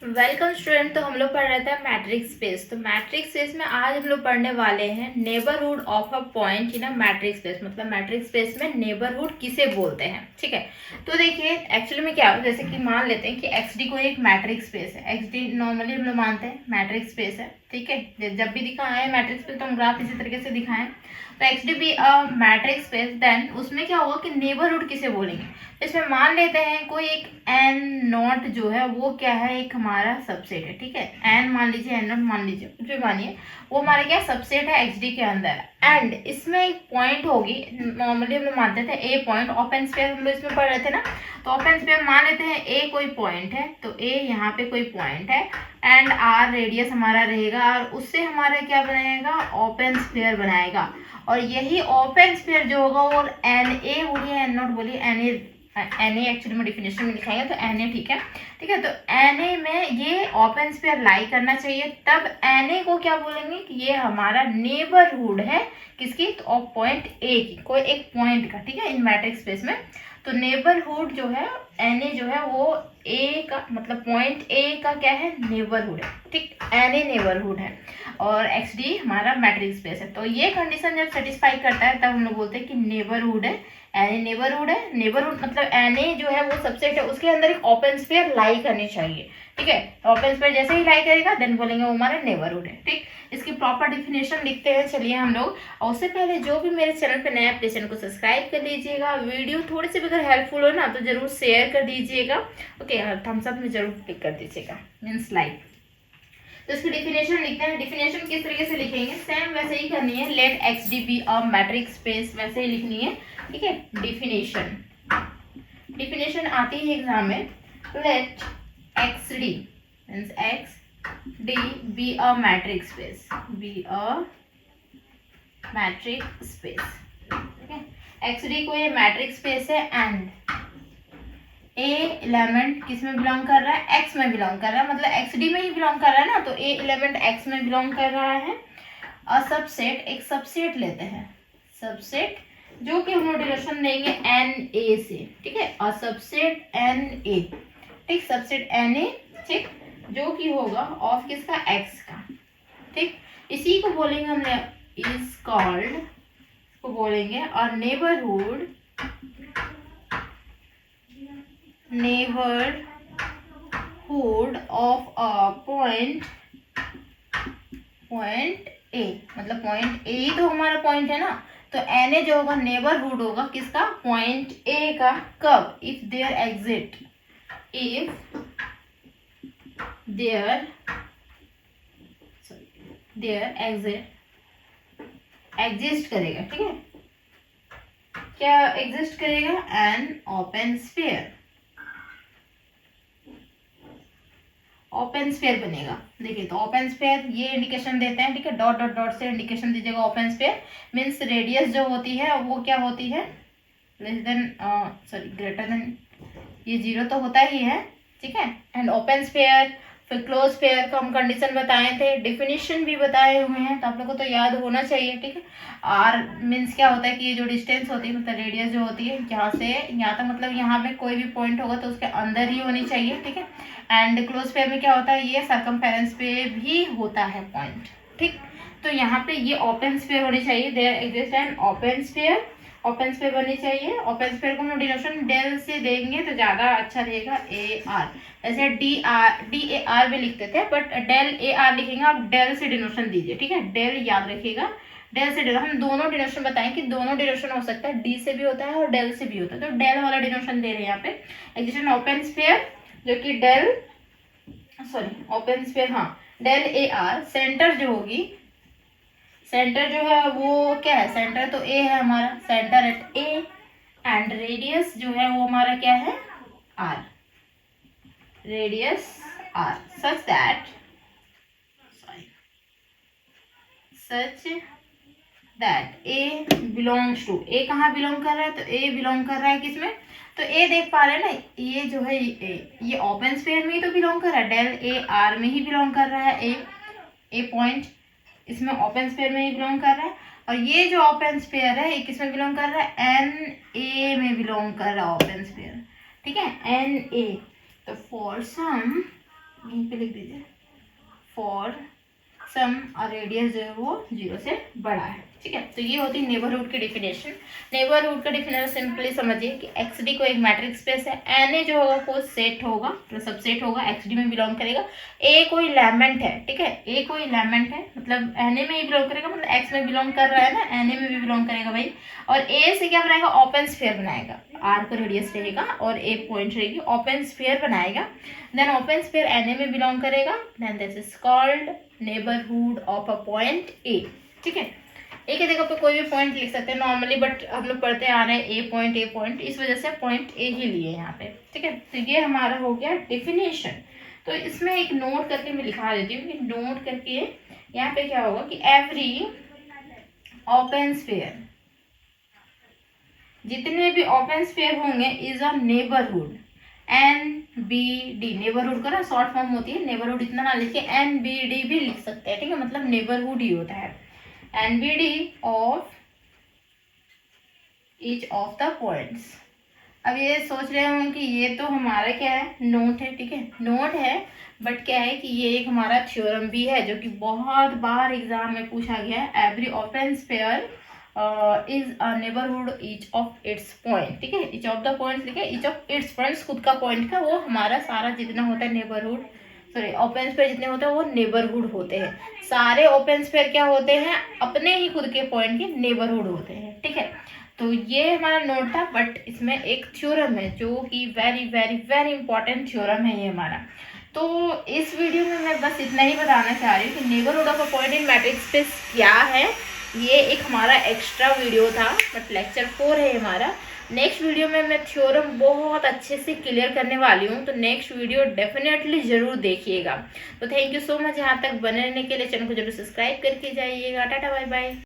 Welcome student. तो हम लोग पढ़ रहे थे मैट्रिक्स स्पेस। तो मैट्रिक्स स्पेस में आज हम लोग पढ़ने वाले हैं neighbourhood of a point in a metrics space. मतलब मैट्रिक्स स्पेस में नेबरहुड किसे बोलते हैं। ठीक है, तो देखिए एक्चुअली में क्या है, जैसे कि मान लेते हैं कि एक्स डी कोई एक मैट्रिक्स स्पेस है। एक्स डी नॉर्मली हम लोग मानते हैं मैट्रिक्स स्पेस है। ठीक है, जब भी दिखाया है मैट्रिक्स स्पेस तो हम ग्राफ इसी तरीके से दिखाएं। तो X D be a metrics space, then उसमें क्या होगा कि नेबरहुड किसे बोलेंगे। इसमें मान लेते हैं कोई एक एन नॉट जो है वो क्या है, एक हमारा सबसेट है। ठीक है, एन मान लीजिए, एन नॉट मान लीजिए, कुछ भी मानिए, वो हमारा क्या सबसेट है एक्स डी के अंदर। एंड इसमें एक पॉइंट होगी, नॉर्मली हम लोग मानते थे ए पॉइंट। ओपन स्पेयर हम लोग इसमें पढ़ रहे थे ना, तो ओपन स्पेयर मान लेते हैं ए कोई पॉइंट है, तो ए यहाँ पे कोई पॉइंट है एंड आर रेडियस हमारा रहेगा, और उससे हमारा क्या बनाएगा, ओपन स्पेयर बनाएगा। और यही ओपन स्पेयर जो होगा वो एन ए बोलिए, एन नॉट बोलिए, एन ए एक्चुअली में डिफिनेशन में लिखाएंगे तो एन ए। ठीक है, ठीक है, तो एन ए में ये ओपन स्पेयर लाई करना चाहिए, तब एन ए को क्या बोलेंगे कि ये हमारा नेबरहुड है किसकी, तो पॉइंट ए की, कोई एक पॉइंट का। ठीक है, इन मैट्रिक्स स्पेस में तो नेबरहुड जो है एन ए जो है वो ए का, मतलब पॉइंट ए का क्या है, नेबरहुड है। ठीक, एन ए नेबरहुड है और एक्स डी हमारा मैट्रिक्स स्पेस है। तो ये कंडीशन जब सेटिस्फाई करता है तब हम लोग बोलते हैं कि नेबरहुड है, एन ए नेबरहुड है। नेबरहुड मतलब एन ए जो है वो सबसेट है, उसके अंदर एक ओपन स्पेयर लाई करनी चाहिए। ठीक है, ओपन स्पेयर जैसे ही लाई करेगा देन बोलेंगे वो हमारा नेबरहुड है। ठीक, इसकी प्रॉपर डिफिनेशन लिखते हैं चलिए हम लोग। और उससे पहले जो भी मेरे चैनल पे नया, प्लीज चैनल को सब्सक्राइब कर लीजिएगा। वीडियो थोड़ी सी भी अगर हेल्पफुल हो ना तो जरूर शेयर कर दीजिएगा। ओके, थम्स अप में जरूर क्लिक कर दीजिएगा, मीन्स लाइक। तो इसकी डिफिनेशन लिखते हैं। डिफिनेशन किस तरीके से लिखेंगे, सेम वैसे ही करनी है। Let X D be a metrics space, वैसे ही लिखनी है। ठीक है, डिफिनेशन डिफिनेशन आती है एग्जाम में। Let X D means X D be a metrics space, be a metric space. ठीक है, एक्स डी को ये मैट्रिक स्पेस है एंड ए एलिमेंट किस में बिलोंग कर रहा है, एक्स में बिलोंग कर रहा है, मतलब एक्स डी में ही बिलोंग कर रहा है ना, तो ए एलिमेंट एक्स में बिलोंग कर रहा है। अ सबसेट, एक सबसेट लेते हैं, सबसेट जो कि हम लोग डिनोशन देंगे एन ए से। ठीक है, अ सबसेट एन ए। ठीक, सबसेट एन ए, ठीक, जो कि होगा ऑफ किसका, एक्स का। ठीक, इसी को बोलेंगे हमने इज कॉल्ड, को बोलेंगे और neighbourhood, neighbourhood of a point, point A, मतलब पॉइंट ए ही तो हमारा पॉइंट है ना, तो एन ए जो होगा नेबरहुड होगा किसका, पॉइंट ए का। कब, if there exist, if there there exist, exist करेगा। ठीक है, क्या एग्जिस्ट करेगा, an open sphere, open sphere बनेगा। देखिए, तो ओपन स्फीयर ये इंडिकेशन देते हैं। ठीक है, डॉट डॉट डॉट से इंडिकेशन दीजिएगा। ओपन स्फीयर मीन्स रेडियस जो होती है वो क्या होती है, less than, sorry greater than, ये जीरो तो होता ही है। ठीक है, एंड ओपन स्फीयर, फिर क्लोज स्फीयर का हम कंडीशन बताए थे, डिफिनीशन भी बताए हुए हैं, तो आप लोगों को तो याद होना चाहिए। ठीक है, आर मीन्स क्या होता है कि ये जो डिस्टेंस होती है, मतलब रेडियस जो होती है यहाँ से यहाँ तक, मतलब यहाँ पे कोई भी पॉइंट होगा तो उसके अंदर ही होनी चाहिए। ठीक है, एंड क्लोज स्फीयर में क्या होता है, ये सर्कमफेरेंस पे भी होता है पॉइंट। ठीक, तो यहाँ पे ये ओपन स्फीयर होनी चाहिए, there exist an open sphere, open sphere बननी चाहिए। ओपन स्फीयर को हम डिनोशन डेल से देंगे तो ज़्यादा अच्छा रहेगा, ए आर। ऐसे डी ए आर भी लिखते थे, बट डेल ए आर लिखेंगे, आप डेल से डिनोशन दीजिए। ठीक है, डेल याद रखिएगा, डेल से डेल। हम दोनों डिनोशन बताएं कि दोनों डिनोशन हो सकता है, डी से भी होता है और डेल से भी होता है, तो डेल वाला डिनोशन दे रहे हैं यहाँ पे। एग्जिस्ट ओपन स्फीयर जो कि डेल, सॉरी ओपन स्फीयर, हाँ डेल ए आर। सेंटर जो होगी, सेंटर जो है वो क्या है, सेंटर तो ए है हमारा, centre at A, and radius जो है वो हमारा क्या है, R, radius R, such that, such that A belongs to, A कहाँ बिलोंग कर रहा है, तो ए बिलोंग कर रहा है किसमें, तो ए देख पा रहे हैं ना, ये जो है ये ओपन स्फीयर में ही तो बिलोंग कर रहा है, डेल ए आर में ही बिलोंग कर रहा है। ए पॉइंट इसमें ओपन स्फीयर में ही बिलोंग कर रहा है, और ये जो ओपन स्फीयर है ये किसमें बिलोंग कर रहा है, एन ए में बिलोंग कर रहा है ओपन स्फीयर। ठीक है, एन ए। तो फॉर सम, यहीं पे फॉर सम रेडियस जो है वो 0 से बड़ा है, ठीक है। तो ये होती है नेबरहुड की डिफिनेशन। नेबरहुड का डिफिनेशन सिंपली समझिए कि एक्स डी को एक मैट्रिक्स स्पेस है, एन ए जो होगा वो सेट होगा, तो सबसेट होगा, एक्स डी में बिलोंग करेगा। ए कोई एलिमेंट है, ठीक है, ए कोई एलिमेंट है मतलब एन ए में ही बिलोंग करेगा, मतलब एक्स में बिलोंग कर रहा है ना, एन ए में भी बिलोंग करेगा भाई। और ए से क्या बनाएगा, ओपन स्फीयर बनाएगा, आर का रेडियस रहेगा और ए पॉइंट रहेगी, ओपन स्फीयर बनाएगा। Then open sphere an A में बिलोंग करेगा, then this is called neighbourhood of a point A, ठीक है। ए की जगह पे कोई भी पॉइंट लिख सकते हैं नॉर्मली, बट हम लोग पढ़ते आ रहे हैं ए पॉइंट, इस वजह से पॉइंट ए ही लिए यहाँ पे, ठीक है। तो ये हमारा हो गया डिफिनेशन। तो इसमें एक नोट करके मैं लिखा देती हूँ कि नोट करके यहाँ पे क्या होगा कि एवरी ओपन स्फीयर, जितने भी ओपन स्फीयर होंगे is a neighbourhood, NBD, neighbourhood का ना शॉर्ट फॉर्म होती है, नेबरहुड इतना ना लिखे, NBD भी लिख सकते हैं, ठीक है, मतलब नेबरहुड ही होता है, NBD of each of the points. अब ये सोच रहे होंगे कि ये तो हमारा क्या है, नोट है, ठीक है, नोट है, बट क्या है कि ये एक हमारा थ्योरम भी है जो कि बहुत बार एग्जाम में पूछा गया है। Every open sphere is a neighbourhood each of its point, ठीक है, ईच ऑफ द पॉइंट्स लिखे, ईच ऑफ इट्स पॉइंट्स खुद का पॉइंट का, वो हमारा सारा जितना होता है नेबरहुड, सॉरी ओपन स्फीयर जितने होते हैं वो नेबरहुड होते हैं। सारे ओपन स्फीयर क्या होते हैं, अपने ही खुद के पॉइंट के नेबरहुड होते हैं, ठीक है। तो ये हमारा नोट था, बट इसमें एक थ्योरम है जो कि very very very important theorem है ये हमारा। तो इस वीडियो में मैं बस इतना ही बताना चाह रही हूँ कि neighbourhood of a point in matrix space क्या है। ये एक हमारा एक्स्ट्रा वीडियो था, बट लेक्चर 4 है हमारा। नेक्स्ट वीडियो में मैं थ्योरम बहुत अच्छे से क्लियर करने वाली हूँ, तो नेक्स्ट वीडियो डेफिनेटली जरूर देखिएगा। तो थैंक यू सो मच यहाँ तक बने रहने के लिए। चैनल को जरूर सब्सक्राइब करके जाइएगा। Tata bye bye.